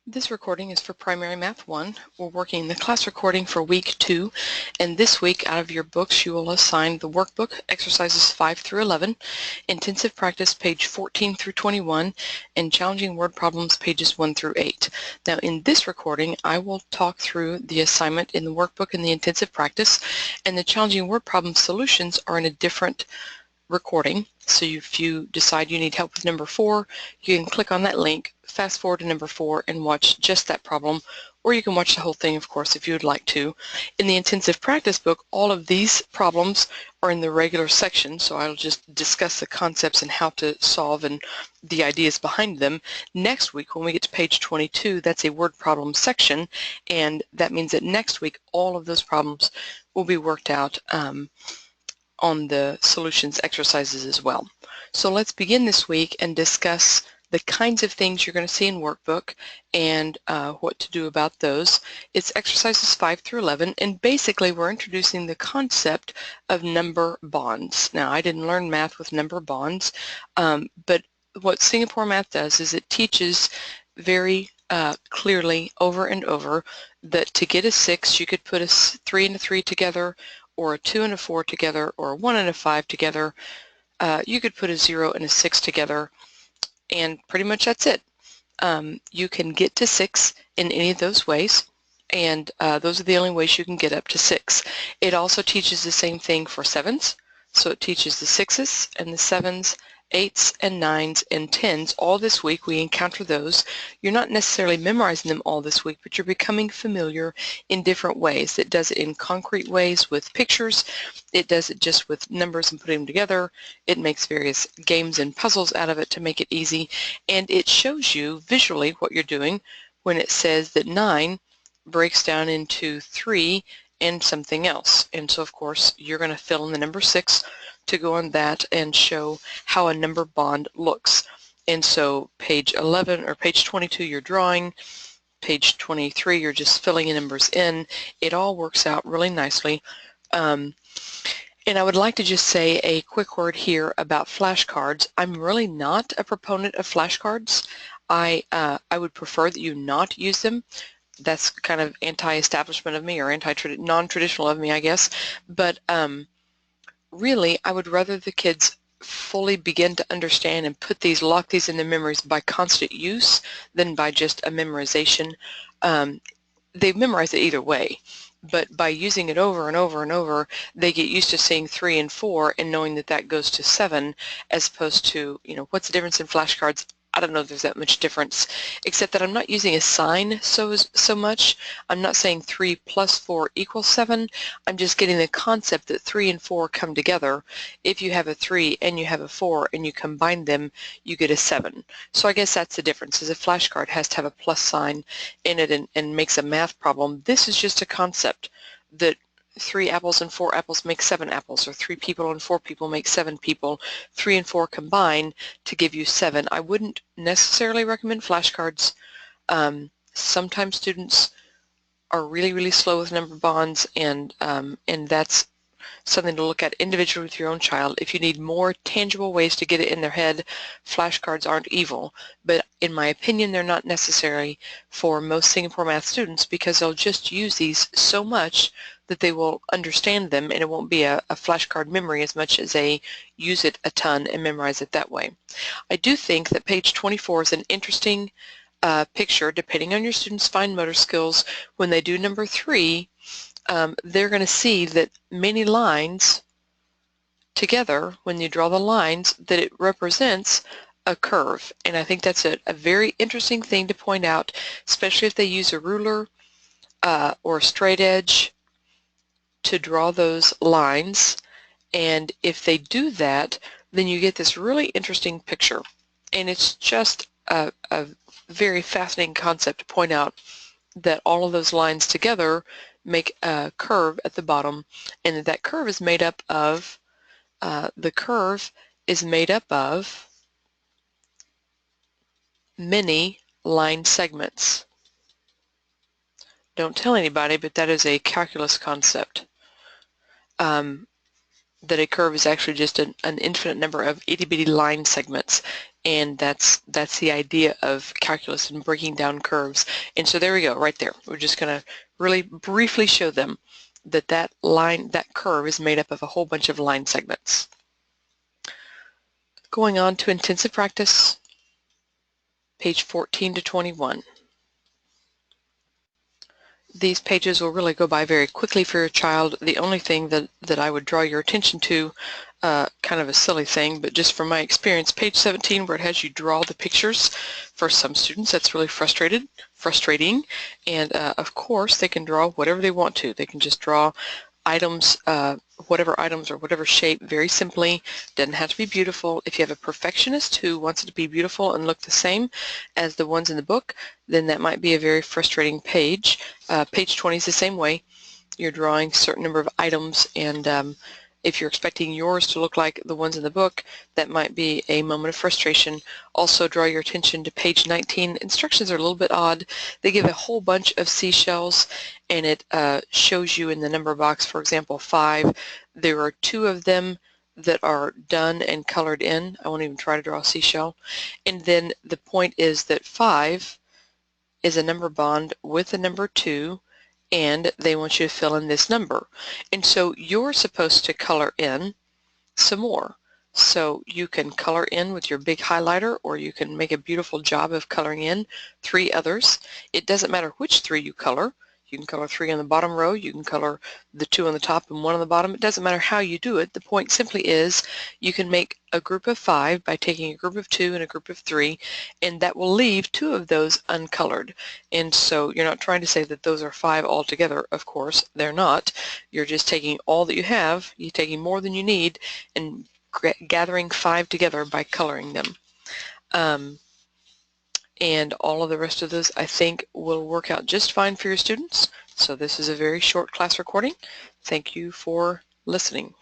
This recording is for Primary Math 1. We're working the class recording for week 2, and this week out of your books you will assign the workbook exercises 5 through 11, intensive practice page 14 through 21, and challenging word problems pages 1 through 8. Now in this recording I will talk through the assignment in the workbook and the intensive practice, and the challenging word problem solutions are in a different recording. So if you decide you need help with number 4, you can click on that link, fast forward to number 4, and watch just that problem, or you can watch the whole thing, of course, if you would like to. In the intensive practice book, all of these problems are in the regular section, so I'll just discuss the concepts and how to solve and the ideas behind them. Next week, when we get to page 22, that's a word problem section, and that means that next week all of those problems will be worked out on the solutions exercises as well. So let's begin this week and discuss the kinds of things you're going to see in workbook and what to do about those. It's exercises 5 through 11, and basically we're introducing the concept of number bonds. Now, I didn't learn math with number bonds, but what Singapore math does is it teaches very clearly over and over that to get a 6 you could put a 3 and a 3 together, or a 2 and a 4 together, or a 1 and a 5 together. You could put a 0 and a 6 together, and pretty much that's it. You can get to 6 in any of those ways, and those are the only ways you can get up to 6. It also teaches the same thing for 7s, so it teaches the 6s and the 7s, 8s and 9s and 10s. All this week we encounter those. You're not necessarily memorizing them all this week, but you're becoming familiar in different ways. It does it in concrete ways with pictures. It does it just with numbers and putting them together. It makes various games and puzzles out of it to make it easy, and it shows you visually what you're doing when it says that 9 breaks down into 3 and something else. And so of course you're going to fill in the number 6 to go on that and show how a number bond looks. And so page 11 or page 22 you're drawing, page 23 you're just filling in numbers in. It all works out really nicely. And I would like to just say a quick word here about flashcards. I'm really not a proponent of flashcards. I would prefer that you not use them. That's kind of anti-establishment of me, or non-traditional of me, I guess. But really, I would rather the kids fully begin to understand and lock these in their memories by constant use than by just a memorization. They've memorized it either way, but by using it over and over and over, they get used to saying 3 and 4 and knowing that that goes to 7, as opposed to, what's the difference in flashcards? I don't know if there's that much difference, except that I'm not using a sign so much. I'm not saying 3 plus 4 equals 7. I'm just getting the concept that 3 and 4 come together. If you have a 3 and you have a 4 and you combine them, you get a 7. So I guess that's the difference, is a flashcard has to have a plus sign in it and makes a math problem. This is just a concept that 3 apples and 4 apples make 7 apples, or 3 people and 4 people make 7 people. 3 and 4 combine to give you 7. I wouldn't necessarily recommend flashcards. Sometimes students are really, really slow with number bonds, and that's something to look at individually with your own child. If you need more tangible ways to get it in their head, flashcards aren't evil, but in my opinion they're not necessary for most Singapore math students, because they'll just use these so much that they will understand them, and it won't be a flashcard memory as much as they use it a ton and memorize it that way. I do think that page 24 is an interesting picture, depending on your students' fine motor skills. When they do number 3, they're going to see that many lines together, when you draw the lines, that it represents a curve. And I think that's a very interesting thing to point out, especially if they use a ruler or a straight edge to draw those lines. And if they do that, then you get this really interesting picture. And it's just a very fascinating concept to point out that all of those lines together make a curve at the bottom, and that curve is made up of many line segments. Don't tell anybody, but that is a calculus concept. that a curve is actually just an infinite number of itty-bitty line segments, and that's the idea of calculus and breaking down curves. And so there we go, right there. We're just going to really briefly show them that that curve is made up of a whole bunch of line segments. Going on to intensive practice, page 14 to 21. These pages will really go by very quickly for your child. The only thing that I would draw your attention to, kind of a silly thing, but just from my experience, page 17, where it has you draw the pictures, for some students that's really frustrating, and of course they can draw whatever they want to. They can just draw items, whatever items or whatever shape, very simply. Doesn't have to be beautiful. If you have a perfectionist who wants it to be beautiful and look the same as the ones in the book, then that might be a very frustrating page. Page 20 is the same way. You're drawing a certain number of items, and if you're expecting yours to look like the ones in the book, that might be a moment of frustration. Also draw your attention to page 19. Instructions are a little bit odd. They give a whole bunch of seashells, and it shows you in the number box, for example, 5. There are 2 of them that are done and colored in. I won't even try to draw a seashell. And then the point is that 5 is a number bond with the number 2, and they want you to fill in this number. And so you're supposed to color in some more. So you can color in with your big highlighter, or you can make a beautiful job of coloring in 3 others. It doesn't matter which 3 you color. You can color 3 on the bottom row, you can color the 2 on the top and 1 on the bottom. It doesn't matter how you do it. The point simply is you can make a group of 5 by taking a group of 2 and a group of 3, and that will leave 2 of those uncolored. And so you're not trying to say that those are 5 altogether. Of course, they're not. You're just taking all that you have, you're taking more than you need, and gathering 5 together by coloring them. And all of the rest of those, I think, will work out just fine for your students. So this is a very short class recording. Thank you for listening.